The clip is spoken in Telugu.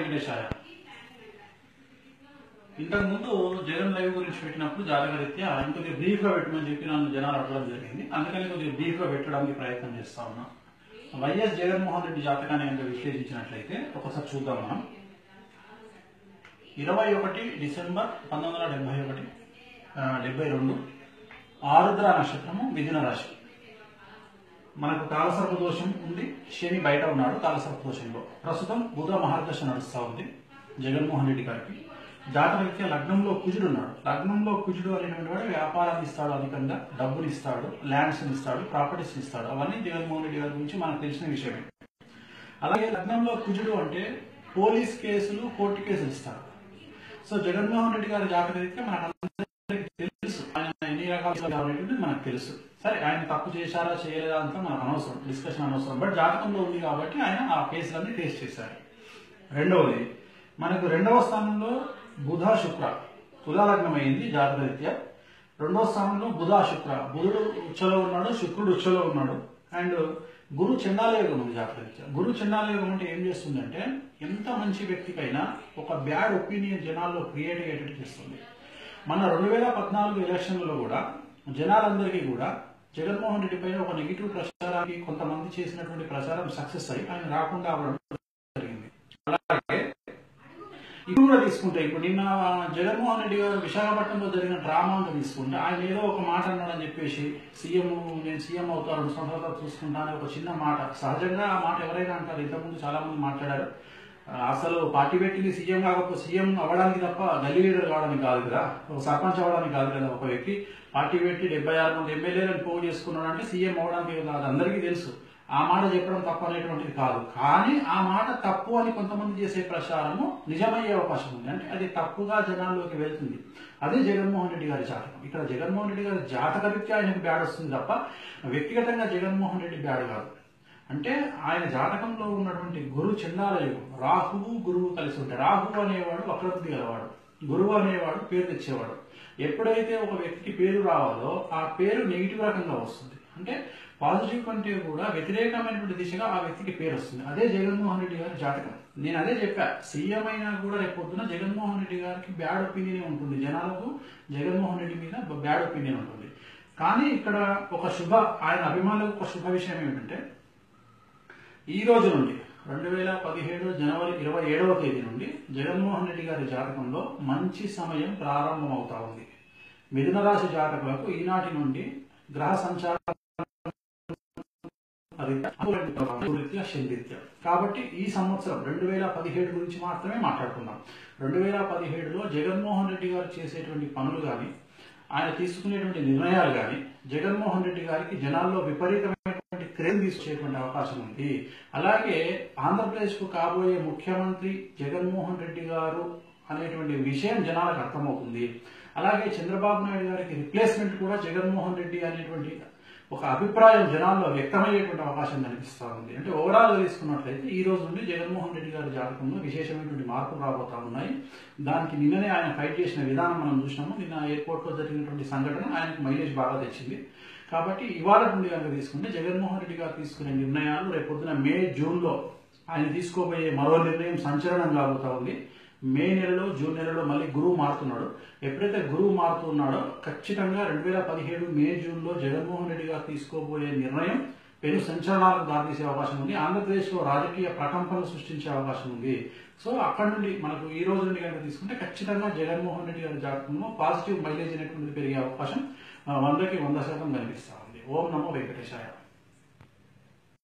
వెంకటేశాయ. ఇంతకు ముందు జగన్ లైవ్ గురించి పెట్టినప్పుడు జాతకరీత్యా ఇంకొద్దిగా బ్రీఫ్ గా పెట్టమని చెప్పి నన్ను జనాలు అడగడం జరిగింది. అందుకని కొద్దిగా బ్రీఫ్ గా పెట్టడానికి ప్రయత్నం చేస్తా ఉన్నా. వైఎస్ జగన్మోహన్ రెడ్డి జాతకాన్ని కనుక విశ్లేషించినట్లయితే ఒకసారి చూద్దాం. మనం 21 డిసెంబర్ 1972 ఆరుద్ర నక్షత్రము, మిథున రాశి. మనకు కాలసర్ప దోషం ఉంది, శని బయట ఉన్నాడు కాలసర్ప దోషంలో. ప్రస్తుతం బుధ మహర్దశ నడుస్తూ ఉంది జగన్మోహన్ రెడ్డి గారికి. జాతకరీత్యా లగ్నంలో కుజుడు ఉన్నాడు. లగ్నంలో కుజుడు అనేటువంటి వాడు వ్యాపారాన్ని ఇస్తాడు, అధికంగా డబ్బుని ఇస్తాడు, ల్యాండ్స్ ఇస్తాడు, ప్రాపర్టీస్ ఇస్తాడు. అవన్నీ జగన్మోహన్ రెడ్డి గారి గురించి మనకు తెలిసిన విషయమే. అలాగే లగ్నంలో కుజుడు అంటే పోలీస్ కేసులు, కోర్టు కేసులు ఇస్తాడు. సో జగన్మోహన్ రెడ్డి గారి జాతకరీత్యా మనకు తెలుసు ఆయన ఎన్ని రకాల మనకు తెలుసు. సరే, ఆయన తప్పు చేశారా చేయలేదా అంతా మనకు అనవసరం, డిస్కషన్ అనవసరం. బట్ జాతకంలో ఉంది కాబట్టి ఆయన ఆ కేసులన్నీ ఫేస్ చేశారు. రెండవది, మనకు రెండవ స్థానంలో బుధ శుక్ర, తులాలగ్నం అయింది జాతకరీత్యా. రెండవ స్థానంలో బుధ శుక్ర, బుధుడు ఉచ్చలో ఉన్నాడు, శుక్రుడు ఉచ్చలో ఉన్నాడు. అండ్ గురు చండాలయోగం ఉంది జాతకరీత్యా. గురు చండాలయోగం అంటే ఏం చేస్తుందంటే ఎంత మంచి వ్యక్తికైనా ఒక బ్యాడ్ ఒపీనియన్ జనాల్లో క్రియేట్ అయ్యేటట్టు చేస్తుంది. మన 2014 ఎలక్షన్లలో కూడా జనాలందరికీ కూడా జగన్మోహన్ రెడ్డి పైన ఒక నెగిటివ్ ప్రచారానికి కొంతమంది చేసినటువంటి ప్రచారం సక్సెస్ అయ్యి ఆయన రాకుండా అవ్వడం జరిగింది. అలాగే ఇప్పుడు కూడా తీసుకుంటే, ఇప్పుడు నిన్న జగన్మోహన్ రెడ్డి గారు విశాఖపట్నంలో జరిగిన డ్రామా అంతా తీసుకుంటే ఆయన ఏదో ఒక మాట అన్నాడని చెప్పేసి నేను సీఎం అవుతా 2 సంవత్సరాలు చూసుకుంటా అనే ఒక చిన్న మాట. సహజంగా ఆ మాట ఎవరైనా అంటారు, ఇంతకుముందు చాలా మంది మాట్లాడారు. అసలు పార్టీ పెట్టింది సీఎం కాకపోతే సీఎం అవ్వడానికి తప్ప గల్లీ లీడర్ కావడానికి కాదు కదా, ఒక సర్పంచ్ అవ్వడానికి కాదు కదా. ఒక వ్యక్తి పార్టీ పెట్టి 76 మంది ఎమ్మెల్యేలను పోగు చేసుకున్నాడు అంటే సీఎం అవ్వడానికి కాదు, అందరికీ తెలుసు. ఆ మాట చెప్పడం తప్పు అనేటువంటిది కాదు. కానీ ఆ మాట తప్పు అని కొంతమంది చేసే ప్రచారము నిజమయ్యే అవకాశం ఉంది. అంటే అది తప్పుగా జనాల్లోకి వెళ్తుంది. అదే జగన్మోహన్ రెడ్డి గారి జాతకం. ఇక్కడ జగన్మోహన్ రెడ్డి గారి జాతకరీత్యా ఆయనకు బ్యాడ్ వస్తుంది తప్ప వ్యక్తిగతంగా జగన్మోహన్ రెడ్డి బ్యాడ్ కాదు. అంటే ఆయన జాతకంలో ఉన్నటువంటి గురు చండాలయుగం, రాహువు గురువు కలిసి ఉంటాయి. రాహువు అనేవాడు వక్రబుద్ధి గలవాడు, గురువు అనేవాడు పేరు తెచ్చేవాడు. ఎప్పుడైతే ఒక వ్యక్తికి పేరు రావాలో ఆ పేరు నెగిటివ్ రకంగా వస్తుంది. అంటే పాజిటివ్ కంటే కూడా వ్యతిరేకమైనటువంటి దిశగా ఆ వ్యక్తికి పేరు వస్తుంది. అదే జగన్మోహన్ రెడ్డి గారి జాతకం. నేను అదే చెప్పా, సీఎం అయినా కూడా రేపు పొద్దున జగన్మోహన్ రెడ్డి గారికి బ్యాడ్ ఒపీనియన్ ఉంటుంది. జనాలకు జగన్మోహన్ రెడ్డి మీద బ్యాడ్ ఒపీనియన్ ఉంటుంది. కానీ ఇక్కడ ఆయన అభిమానులకు ఒక శుభ విషయం ఏమిటంటే, ఈ రోజు నుండి 2017 జనవరి 27వ తేదీ నుండి జగన్మోహన్ రెడ్డి గారి జాతకంలో మంచి సమయం ప్రారంభమవుతా ఉంది. మిథున రాశి జాతకులకు ఈనాటి నుండి గ్రహ సంచారం శనిరీత్యా. కాబట్టి ఈ సంవత్సరం 2017 గురించి మాత్రమే మాట్లాడుకుందాం. 2017లో జగన్మోహన్ రెడ్డి గారు చేసేటువంటి పనులు కానీ, ఆయన తీసుకునేటువంటి నిర్ణయాలు కానీ, జగన్మోహన్ రెడ్డి గారికి జనాల్లో విపరీతమైనటువంటి క్రేజ్ తీసుకునేటువంటి అవకాశం ఉంది. అలాగే ఆంధ్రప్రదేశ్ కు కాబోయే ముఖ్యమంత్రి జగన్మోహన్ రెడ్డి గారు అనేటువంటి విషయం జనాలకు అర్థమవుతుంది. అలాగే చంద్రబాబు నాయుడు గారికి రిప్లేస్మెంట్ కూడా జగన్మోహన్ రెడ్డి అనేటువంటి ఒక అభిప్రాయం జనాల్లో వ్యక్తమయ్యేటువంటి అవకాశం కనిపిస్తూ ఉంది. అంటే ఓవరాల్ గా తీసుకున్నట్లయితే ఈ రోజు నుండి జగన్మోహన్ రెడ్డి గారి జాతకంలో విశేషమైనటువంటి మార్పులు రాబోతా ఉన్నాయి. దానికి నిన్ననే ఆయన ఫైట్ చేసిన విధానం మనం చూసినాము. నిన్న ఎయిర్పోర్ట్ లో జరిగినటువంటి సంఘటన ఆయనకు మైలేజ్ బాగా తెచ్చింది. కాబట్టి ఇవాళ నుండి కనుక తీసుకుంటే జగన్మోహన్ రెడ్డి గారు తీసుకునే నిర్ణయాలు రేపొద్దున మే, జూన్ లో ఆయన తీసుకోబోయే మరో నిర్ణయం సంచలనం కాబోతా ఉంది. మే నెలలో, జూన్ నెలలో మళ్ళీ గురువు మారుతున్నాడు. ఎప్పుడైతే గురువు మారుతున్నాడో ఖచ్చితంగా 2017 మే, జూన్ లో జగన్మోహన్ రెడ్డి గారు తీసుకోబోయే నిర్ణయం పెను సంచలనాలకు దారితీసే అవకాశం ఉంది. ఆంధ్రప్రదేశ్ లో రాజకీయ ప్రకంపనలు సృష్టించే అవకాశం ఉంది. సో అక్కడ నుండి మనకు ఈ రోజు నుండి కనుక తీసుకుంటే ఖచ్చితంగా జగన్మోహన్ రెడ్డి గారి జాతకంలో పాజిటివ్ మైలేజ్ అనేటువంటిది పెరిగే అవకాశం 100% కనిపిస్తా ఉంది. ఓం నమో వెంకటేశాయ.